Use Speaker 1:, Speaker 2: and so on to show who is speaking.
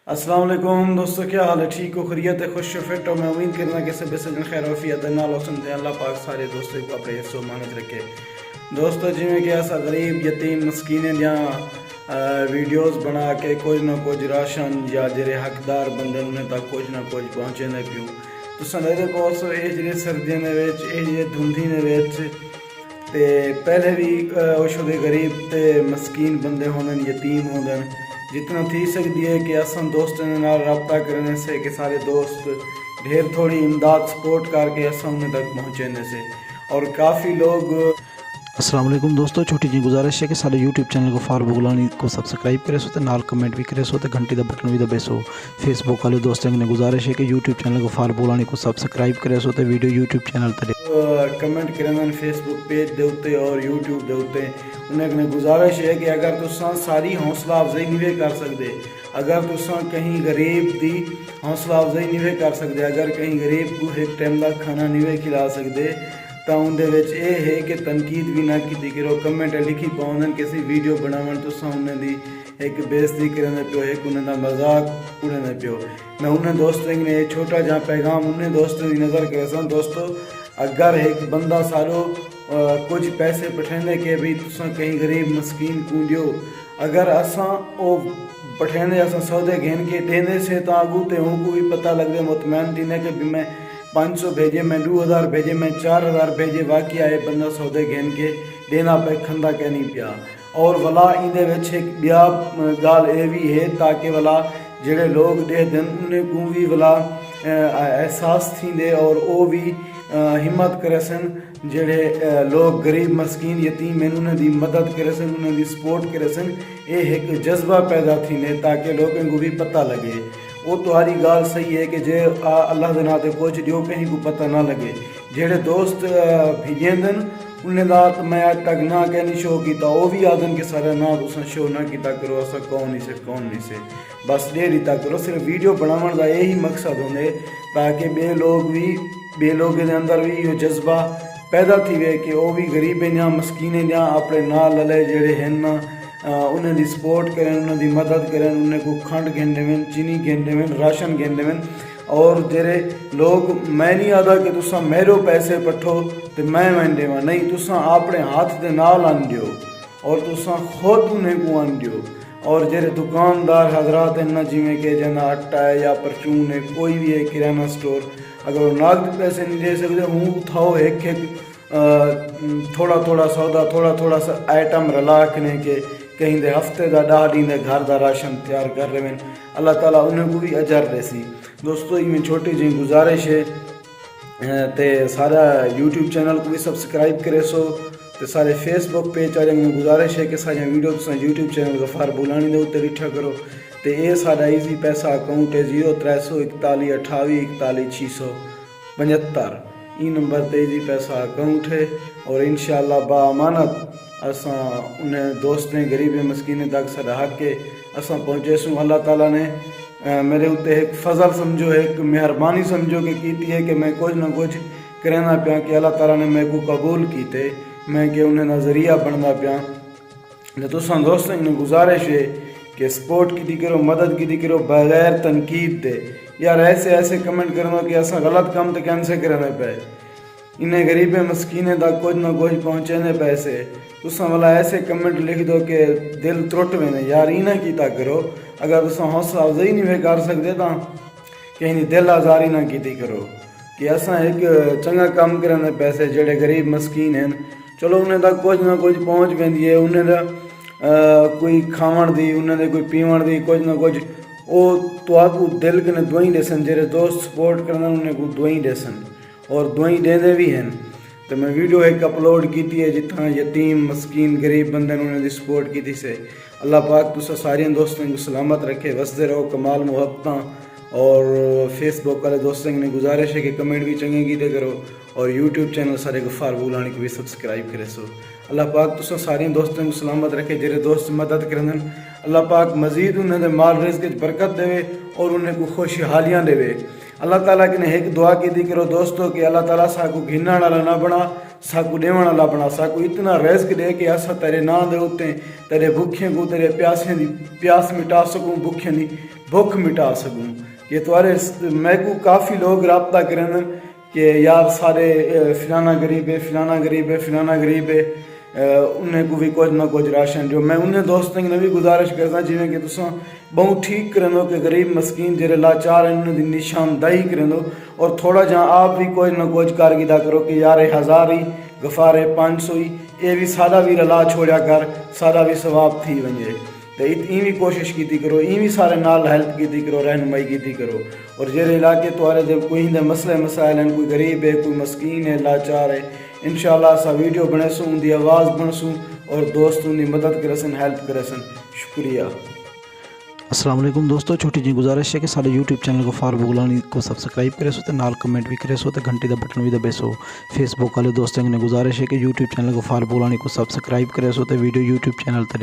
Speaker 1: अस्सलाम वालेकुम दोस्तों, क्या हाल है? ठीक हो, खैरियत है, खुश फिट हो? मैं उम्मीद करना कि सब सजन खैर वफियत नाल होसन। अल्लाह पाक सारे दोस्तों को अपने हिस्सों मानत रखे। दोस्तों जिमें कि असा गरीब यतीम मस्कीने या वीडियोस बना के कुछ ना कुछ राशन या जेरे हकदार बंदे उन्हें तक कुछ ना कुछ पहुँचने पियूँ। तुसां मेरे पास ये जेह्ड़े सर्दियों ने विच ये जेह्ड़े धुंधी ने विच ते पहले भी उस गरीब ते मस्कीन बंदे होंदे यतीम होंदे जितना थी सकती है कि असन दोस्तों के नाल रब्ता करने से कि सारे दोस्त ढेर थोड़ी इमदाद सपोर्ट करके असन उन्हें तक पहुँचने से। और काफ़ी लोग
Speaker 2: अस्सलाम वालेकुम दोस्तों, छोटी जी गुजारिश है कि सारे यूट्यूब चैनल को फारूक गुलानी को सब्सक्राइब करे सो, नाल कमेंट भी करे सो, घंटी का बटन भी दबे सो। फेसबुक वाले दोस्तों ने गुजारिश है कि यूट्यूब चैनल को फारूक गुलानी को सब्सक्राइब करे सो, वीडियो यूट्यूब चैनल पर
Speaker 1: कमेंट करें फेसबुक पेज दे उत्ते और यूट्यूब दे उत्ते। उन्हें गुजारिश है कि अगर तुसां सारी हौसला अफजाई नहीं कर सकते, अगर तुसां कहीं गरीब की हौसला अफजाई नहीं कर सकते, अगर कहीं गरीब को एक टाइम का खाना नहीं खिला सकते, तो उनके है कि तनकीद भी ना की करो। कमेंट लिखी पाओ किसी वीडियो बनावन तुसां उन्हें दी एक बेइज्जती करने पियो, एक उन्हें मजाक उड़ाने पियो। मैं उन्हें दोस्तों ने छोटा जहाँ पैगाम उन्हें दोस्तों की नज़र करे दोस्तों, अगर एक बंदा सारो कुछ पैसे पठेंदे के भी तुसां कहीं गरीब मस्कीन को दियो, अगर असां ओ पठेंदे असां सौदे घेन के देने से तो आगू ते उनको भी पता लग दे मुतमैन थीने कि भी मैं 500 भेजे, मैं 2000 भेजे, मैं 4000 भेजे, वाकई आए बंदा सौदे घेन के देना पे खंदा कह नहीं पिया। और वला इहदे विच एक बिया गाल ये भी है ताकि वला जेड़े लोग दे दिन उन्हें को भी वला एहसास थींदे और वो भी हिम्मत करे सन जेड़े लोग गरीब मस्कीन यतीम हैं उन्हें दी मदद करे सन, उन्हें दी सपोर्ट करे सन। ये एक जज्बा पैदा थीने ताकि लोगों को भी पता लगे। वो तुम्हारी गाल सही है कि जे अल्लाह के नाते कुछ दियो कहीं को पता ना लगे। जेड़े दोस्त भेजेंदन उन्हें दा मैं आज तक ना कहनी शो किया, वो भी आदन के सारा ना तुसा शो ना किया करो, असा कौन नहीं से बस डेर ही करो। सिर्फ वीडियो बनावन का यही मकसद होंगे ताकि बे लोग के अंदर भी यो जज्बा पैदा थी वे कि वो भी गरीब या मस्कीने या अपने नाल लले जेड़े हैं ना उन्हें दी सपोर्ट करें, उन्हें दी मदद करें, उन्हें को खंड घेन देवें, चीनी घेन देवें, राशन घेन देवें। और जेरे लोग मैं नहीं आता कि तुसा मेरो पैसे पठो तो मैं देवा, नहीं तुसा अपने हाथ के नाल आन दियो और तुसा खुद उन्हें को आन दियो। और जेरे दुकानदार हजरात हैं ना जिमें कि जना आटा है या परचून है, कोई भी है किराना स्टोर, अगर वो नगद पैसे नहीं दे सकते हूँ उठाओ एक थोड़ा थोड़ा सौदा थोड़ा थोड़ा सा आइटम रला रखने के कहीं दे हफ्ते का 10 दिन घर का राशन तैयार कर रहे हैं। अल्लाह ताला उन्हें को भी अजर देसी। दोस्तों में छोटी जी गुजारिश है ते सारा यूट्यूब चैनल को भी सब्सक्राइब करे सो, तो सारे फेसबुक पेज वाले में गुजारिश है कि सारी वीडियो यूट्यूब चैनल गफार बुलानी के उत्ते डिठा करो। तो ये सारा ईजी पैसा अकाउंट है 0341 28 41 675 ई नंबर पर ईजी पैसा अकाउंट है। और इंशाअल्लाह बामानत असा उन्हें दोस्तें गरीब मस्कीन तक सारा हक के असा पहुँचे सूँ। अल्लाह ताला ने मेरे उत्ते एक फजल समझो, एक मेहरबानी समझो कि कीती है कि मैं कुछ ना कुछ करना पिया कि अल्लाह ताला ने मेरे को कबूल कीते, मैं कि उन्हें नज़रिया बनना पिया। तो तुसां दोस्तों ने गुजारिश है कि सपोर्ट की करो, मदद की करो बगैर तनकीद दे। यार ऐसे कमेंट करना कि असा गलत काम तो कैंसे करने पे, इन्हें गरीब मस्कीने तक कुछ ना कुछ पहुँचने पैसे तुसा वाला ऐसे कमेंट लिख दो कि दिल त्रुट वेने। यार इन्हें कीता करो, अगर तुसा हौसला अफजाई नहीं कर सकते तो कहीं दिल आजारी ना की करो कि असा एक चंगा काम करने पैसे जेड़े गरीब मस्कीन हैं चलो उन्हें तक कुछ ना कुछ पहुँच पैंदी है, उन्हें कोई खावन दी, उन्हें कोई पीवन दी कुछ ना कुछ वो तो आपको दिल के दुआई देसन। जेरे दोस्त सपोर्ट करना उन्हें को दुआई देसन और दुआई देने भी हैं। तो मैं वीडियो एक अपलोड की है जितना यतीम मस्कीन गरीब बंदे उन्होंने दी सपोर्ट की से। अल्लाह पाक तुसा सारे दोस्तों को सलामत रखे, वसदे रहो कमाल मुहब्बत। और फेसबुक वाले दोस्तों ने गुजारिश है कि कमेंट भी चंगे कीते करो और यूट्यूब चैनल सारे गफार बुलानी को भी सब्सक्राइब करे सो। अल्लाह पाक तुसा सारे दोस्तों को सलामत रखे, जेरे दोस्त मदद करन اللہ پاک مزید انہیں دے مال رزق وچ برکت دے اور انہیں کو خوشحالیاں دے۔ اللہ تعالیٰ کی نے ایک دعا کی دی کرو دوستو کہ اللہ تعالیٰ سا کو گھنان والا نہ بنا، سا کو دیوان والا بنا، سا کو اتنا رزق دے کہ اسا تیرے نام دے ہوتے تیرے بھوکھیں کو تیرے پیاسیں دی پیاس مٹا سکوں، بھوکھیں دی بھوک مٹا سکوں۔ کہ تمہارے میں کو کافی لوگ رابطہ کریں کہ یار سارے فلانا غریب ہے، فلانا غریب ہے، فلانا غریب ہے، انہیں کو بھی کچھ نہ کچھ راشن جو میں انہیں دوستوں نے بھی گزارش کرتا جویں کہ تساں بہت ٹھیک کریں دو کہ غریب مسکین جڑے لاچار ہیں انہیں دی نشاندہی کریں دو اور تھوڑا جہاں آپ بھی کچھ نہ کچھ کارگیدہ کرو کہ یار 1000 ہی غفارے 500 ہی یہ بھی سادہ بھی رلا چھوڑیا کر، سادہ بھی ثواب تھی ونجے۔ تو این بھی کوشش کیتی کرو، این بھی سارے نال ہیلپ کیتی کرو، رہنمائی کیتی کرو۔ اور جہے علاقے تمہارے دے کوئی دے مسئلے مسائل ہیں، کوئی غریب ہے، کوئی مسکین ہے، لاچار ہے، انشاءاللہ سا ویڈیو بنے سوں ان دی آواز بن سوں اور دوستوں دی مدد کرسن، ہیلپ کرسن۔ شکریہ۔
Speaker 2: السلام علیکم دوستو، چھوٹی جی گزارش ہے کہ سارے یوٹیوب چینل کو فاروق بغلانی کو سبسکرائب کرے سو تے نال کمنٹ بھی کرے سو تے گھنٹی دا بٹن بھی دبے سو۔ فیس بک والے دوستوں نے گزارش ہے کہ یوٹیوب چینل کو فاروق بغلانی کو سبسکرائب کرے سو تے ویڈیو یوٹیوب چینل تے